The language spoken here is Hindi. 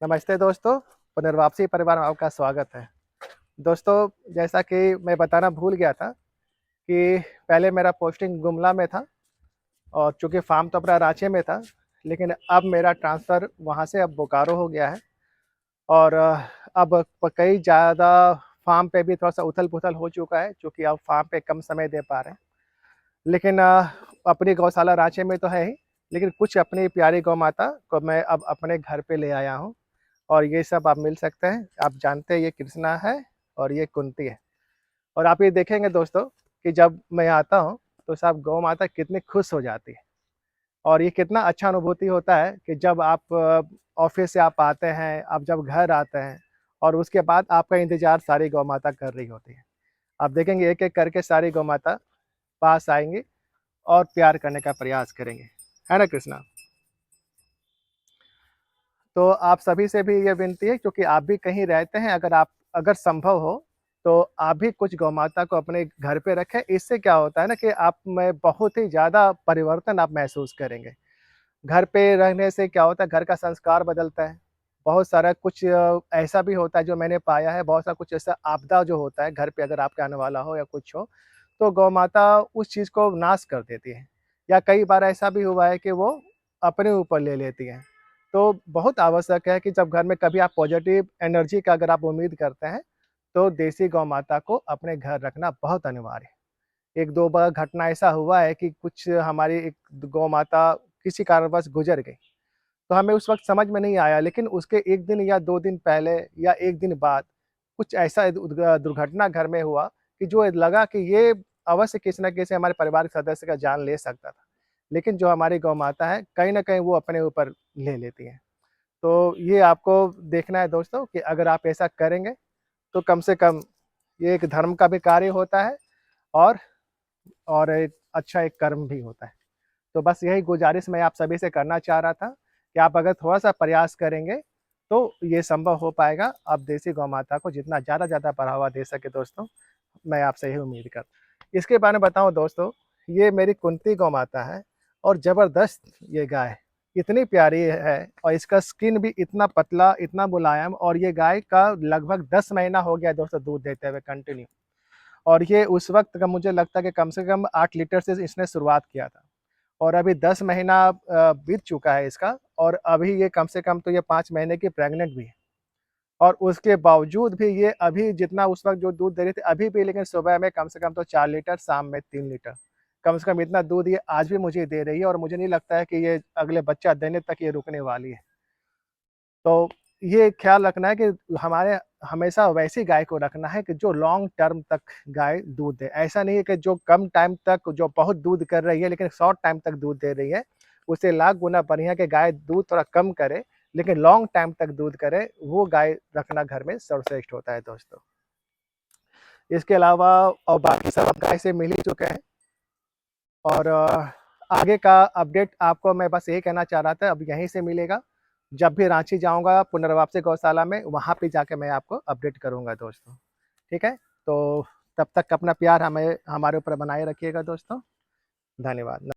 नमस्ते दोस्तों, पुनर्वापसी परिवार में आपका स्वागत है। दोस्तों, जैसा कि मैं बताना भूल गया था कि पहले मेरा पोस्टिंग गुमला में था और चूँकि फ़ार्म तो अपना रांची में था, लेकिन अब मेरा ट्रांसफ़र वहाँ से अब बोकारो हो गया है और अब कई ज़्यादा फ़ार्म पे भी थोड़ा-सा उथल-पुथल हो चुका है, चूँकि अब फ़ार्म पे कम समय दे पा रहे हैं। लेकिन अपनी गौशाला रांची में तो है ही, लेकिन कुछ अपनी प्यारी गौ माता को मैं अब अपने घर पे ले आया हूँ। और ये सब आप मिल सकते हैं। आप जानते हैं ये कृष्णा है और ये कुंती है। और आप ये देखेंगे दोस्तों कि जब मैं आता हूँ तो सब गौ माता कितनी खुश हो जाती है। और ये कितना अच्छा अनुभूति होता है कि जब आप ऑफ़िस से आप आते हैं, आप जब घर आते हैं और उसके बाद आपका इंतज़ार सारी गौ माता कर रही होती है। आप देखेंगे एक-एक करके सारी गौ माता पास आएँगी और प्यार करने का प्रयास करेंगे। है ना कृष्णा? तो आप सभी से भी ये विनती है क्योंकि आप भी कहीं रहते हैं अगर संभव हो, तो आप भी कुछ गौ-माता को अपने घर पे रखें। इससे क्या होता है ना कि आप में बहुत ही ज़्यादा परिवर्तन आप महसूस करेंगे। घर पे रहने से क्या होता है, घर का संस्कार बदलता है। बहुत सारा कुछ ऐसा भी होता है जो मैंने पाया है, बहुत सारा कुछ ऐसा आपदा जो होता है घर पे अगर आपके आने वाला हो या कुछ हो, तो गौ-माता उस चीज़ को नाश कर देती है। या कई बार ऐसा भी हुआ है कि वो अपने ऊपर ले लेती हैं। तो बहुत आवश्यक है कि जब घर में कभी आप पॉजिटिव एनर्जी का अगर आप उम्मीद करते हैं, तो देसी गौ माता को अपने घर रखना बहुत अनिवार्य है। 1-2 बार घटना ऐसा हुआ है कि कुछ हमारी एक गौ माता किसी कारणवश गुज़र गई। तो हमें उस वक़्त समझ में नहीं आया, लेकिन उसके 1 दिन या 2 दिन पहले या 1 दिन बाद कुछ ऐसा दुर्घटना घर में हुआ कि जो लगा कि ये अवश्य किसी न किसी हमारे परिवार के सदस्य का जान ले सकता था। लेकिन जो हमारी गौ माता है, कहीं न कहीं वो अपने ऊपर ले लेती हैं। तो ये आपको देखना है दोस्तों कि अगर आप ऐसा करेंगे, तो कम से कम ये एक धर्म का भी कार्य होता है और और एक अच्छा एक कर्म भी होता है। तो बस यही गुज़ारिश मैं आप सभी से करना चाह रहा था कि आप अगर थोड़ा-सा प्रयास करेंगे, तो ये संभव हो पाएगा। आप देसी गौ माता को जितना ज़्यादा बढ़ावा दे सकें दोस्तों, मैं आपसे यही उम्मीद करता इसके बारे में बताऊँ दोस्तों, ये मेरी कुंती गौ माता है और ज़बरदस्त ये गाय, इतनी प्यारी है और इसका स्किन भी इतना पतला, इतना मुलायम और ये गाय का लगभग 10 महीना हो गया है दोस्तों दूध देते हुए कंटिन्यू। और ये उस वक़्त का मुझे लगता है कि कम से कम 8 लीटर से इसने शुरुआत किया था और अभी 10 महीना बीत चुका है इसका और अभी ये कम से कम तो ये 5 महीने की प्रेग्नेंट भी है। और उसके बावजूद भी ये अभी जितना उस वक़्त जो दूध दे रही थी, अभी भी लेकिन सुबह में कम से कम तो 4 लीटर, शाम में 3 लीटर। कम से कम इतना दूध ये आज भी मुझे दे रही है और मुझे नहीं लगता है कि ये अगले बच्चा देने तक ये रुकने वाली है। तो ये ख़्याल रखना है कि हमारे हमेशा वैसी गाय को रखना है कि जो लॉन्ग टर्म तक गाय दूध दे। ऐसा नहीं है कि जो कम टाइम तक जो बहुत दूध कर रही है लेकिन शॉर्ट टाइम तक दूध दे रही है, उससे लाख गुना बढ़िया कि गाय दूध थोड़ा कम करे, लेकिन लॉन्ग टाइम तक दूध करे, वो गाय रखना घर में सर्वश्रेष्ठ होता है दोस्तों। इसके अलावा और बाकी सब आप गाय से मिल ही चुके हैं और आगे का अपडेट आपको मैं बस यही कहना चाह रहा था, अब यहीं से मिलेगा। जब भी रांची जाऊँगा पुनर्वापसी गौशाला में, वहाँ पे जाके मैं आपको अपडेट करूँगा दोस्तों। ठीक है? तो तब तक अपना प्यार हमें हमारे ऊपर बनाए रखिएगा दोस्तों। धन्यवाद।